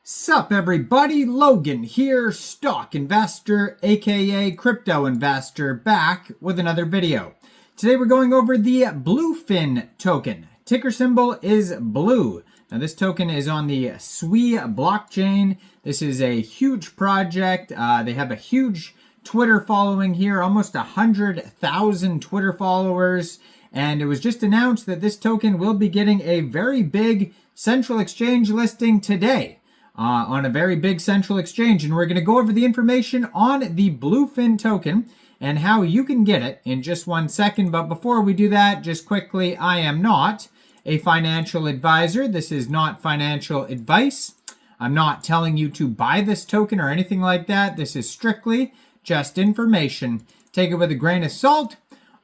Sup everybody, Logan here, stock investor aka crypto investor, back with another video. Today we're going over the Bluefin token. Ticker symbol is Blue. Now this token is on the SWE blockchain. This is a huge project. They have a huge Twitter following here, almost 100,000 Twitter followers. And it was just announced that this token will be getting a very big central exchange listing today. On a very big central exchange, and we're going to go over the information on the Bluefin token and how you can get it in just 1 second. But before we do that, just quickly, I am not a financial advisor. This is not financial advice. I'm not telling you to buy this token or anything like that. This is strictly just information. Take it with a grain of salt.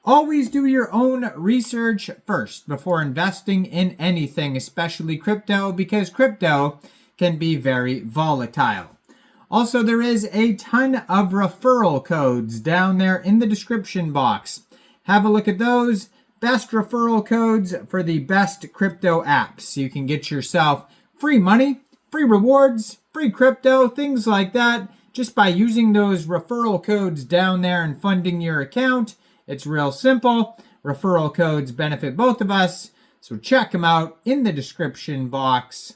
Always do your own research first before investing in anything, especially crypto, because crypto can be very volatile. Also, there is a ton of referral codes down there in the description box. Have a look at those. Best referral codes for the best crypto apps. You can get yourself free money, free rewards, free crypto, things like that, just by using those referral codes down there and funding your account. It's real simple. Referral codes benefit both of us, so check them out in the description box.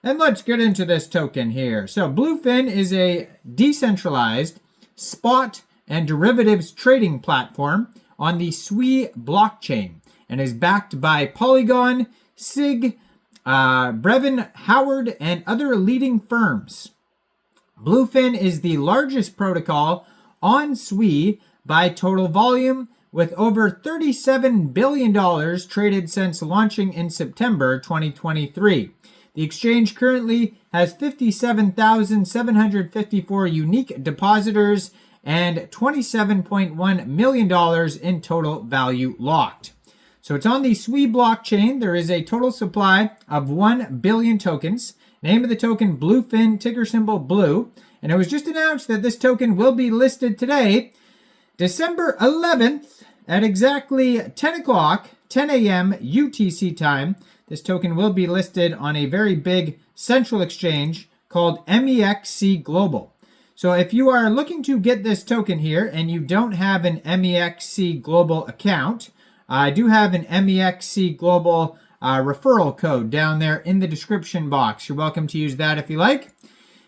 And let's get into this token here. So Bluefin is a decentralized spot and derivatives trading platform on the SWE blockchain and is backed by Polygon, SIG, Brevin, Howard, and other leading firms. Bluefin is the largest protocol on SWE by total volume, with over $37 billion traded since launching in September 2023. The exchange currently has 57,754 unique depositors and $27.1 million in total value locked. So it's on the SWE blockchain. There is a total supply of 1 billion tokens. Name of the token, Bluefin, ticker symbol Blue. And it was just announced that this token will be listed today, December 11th at exactly 10 a.m. UTC time. This token will be listed on a very big central exchange called Mexc Global. So if you are looking to get this token here and you don't have an Mexc Global account, I do have an Mexc Global referral code down there in the description box. You're welcome to use that if you like.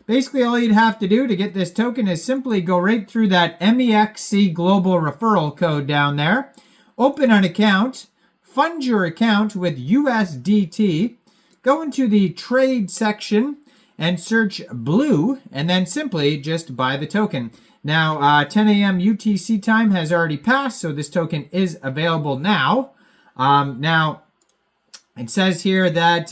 Basically, all you'd have to do to get this token is simply go right through that Mexc Global referral code down there, open an account, fund your account with USDT, go into the trade section and search Blue, and then simply just buy the token. Now, 10 a.m. UTC time has already passed, so this token is available now. Now, it says here that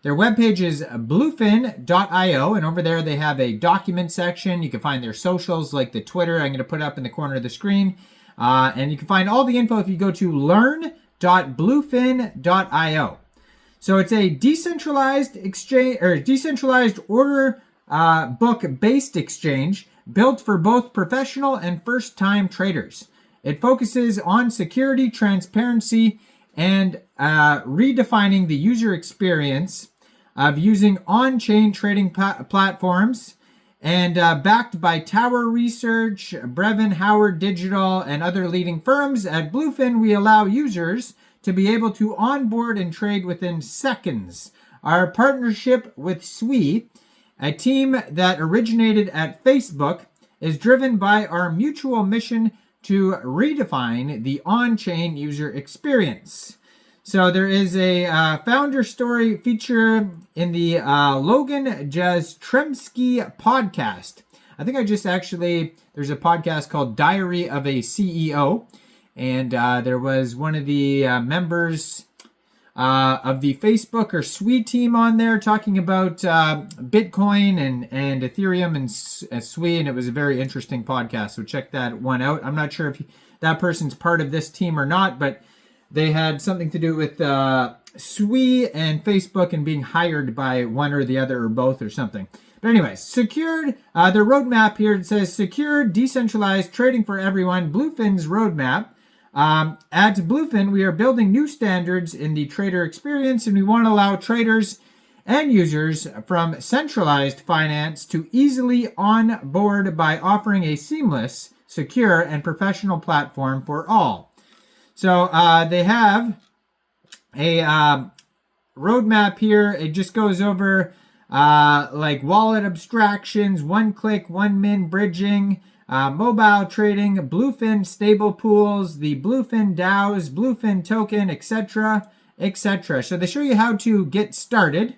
their webpage is bluefin.io, and over there they have a document section. You can find their socials like the Twitter I'm going to put up in the corner of the screen. And you can find all the info if you go to learn.bluefin.io. So it's a decentralized exchange or decentralized order book based exchange built for both professional and first-time traders. It focuses on security, transparency, and redefining the user experience of using on-chain trading platforms, and backed by Tower Research, Brevin, Howard Digital, and other leading firms. At Bluefin, we allow users to be able to onboard and trade within seconds. Our partnership with SWE, a team that originated at Facebook, is driven by our mutual mission to redefine the on-chain user experience. So there is a founder story feature in the Logan Jastremski podcast. I think there's a podcast called Diary of a CEO. And there was one of the members of the Facebook or SWE team on there talking about Bitcoin and Ethereum and SWE, and it was a very interesting podcast. So check that one out. I'm not sure if that person's part of this team or not, but they had something to do with SWE and Facebook and being hired by one or the other or both or something. But anyways, secured, their roadmap here, it says secured, decentralized trading for everyone, Bluefin's roadmap. At Bluefin, we are building new standards in the trader experience, and we want to allow traders end users from centralized finance to easily onboard by offering a seamless, secure, and professional platform for all. So they have a roadmap here. It just goes over like wallet abstractions, one-click, one-min bridging, mobile trading, Bluefin stable pools, the Bluefin DAOs, Bluefin token, etc., etc. So they show you how to get started.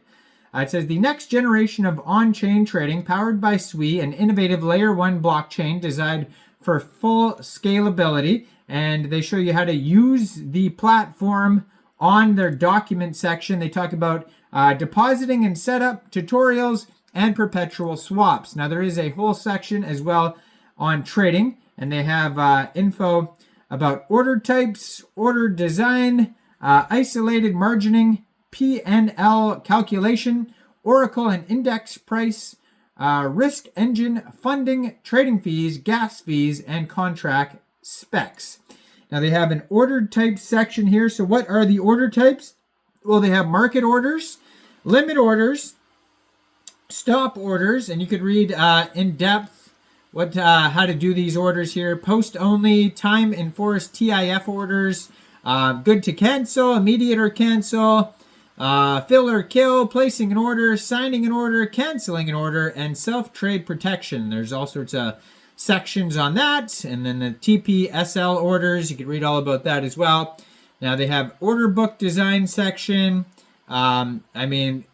It says the next generation of on-chain trading powered by SWE, an innovative layer 1 blockchain designed for full scalability. And they show you how to use the platform on their document section. They talk about depositing and setup, tutorials, and perpetual swaps. Now there is a whole section as well on trading, and they have info about order types, order design, isolated margining, P&L calculation, Oracle and index price, risk engine, funding, trading fees, gas fees, and contract specs. Now they have an order type section here. So what are the order types? Well, they have market orders, limit orders, stop orders, and you could read in depth what how to do these orders here. Post only, time enforced TIF orders, good to cancel, immediate or cancel, fill or kill, placing an order, signing an order, canceling an order, and self-trade protection. There's all sorts of sections on that. And then the TPSL orders, you can read all about that as well. Now they have order book design section. I mean,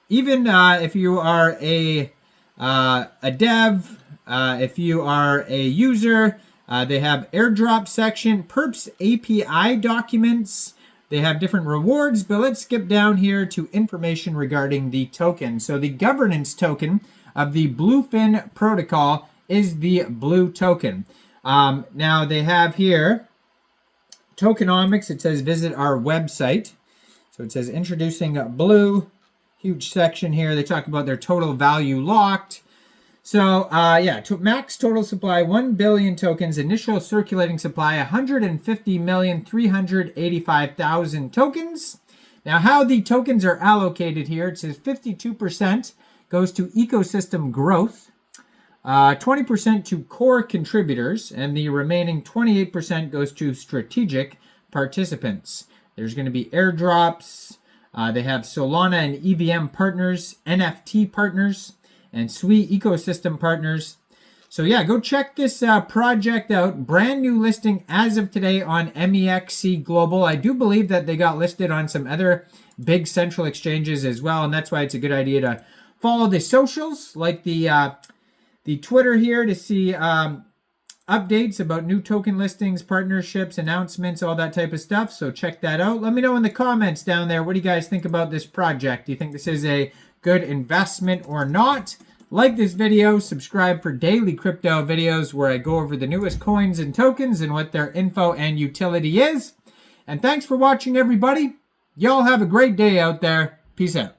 even if you are a dev, if you are a user, they have airdrop section, perps API documents. They have different rewards, but let's skip down here to information regarding the token. So the governance token of the Bluefin protocol is the Blue token. Now they have here tokenomics. It says visit our website. So it says introducing Blue, huge section here. They talk about their total value locked. So yeah, max total supply 1 billion tokens, initial circulating supply 150,385,000 tokens. Now how the tokens are allocated here, it says 52% goes to ecosystem growth, 20% to core contributors, and the remaining 28% goes to strategic participants. There's going to be airdrops. They have Solana and EVM partners, NFT partners, and SWE ecosystem partners. So yeah, go check this project out. Brand new listing as of today on Mexc Global. I do believe that they got listed on some other big central exchanges as well, and that's why it's a good idea to follow the socials, like the Twitter here, to see updates about new token listings, partnerships, announcements, all that type of stuff. So check that out. Let me know in the comments down there, what do you guys think about this project? Do you think this is a good investment or not? Like this video, subscribe for daily crypto videos where I go over the newest coins and tokens and what their info and utility is. And thanks for watching, everybody. Y'all have a great day out there. Peace out.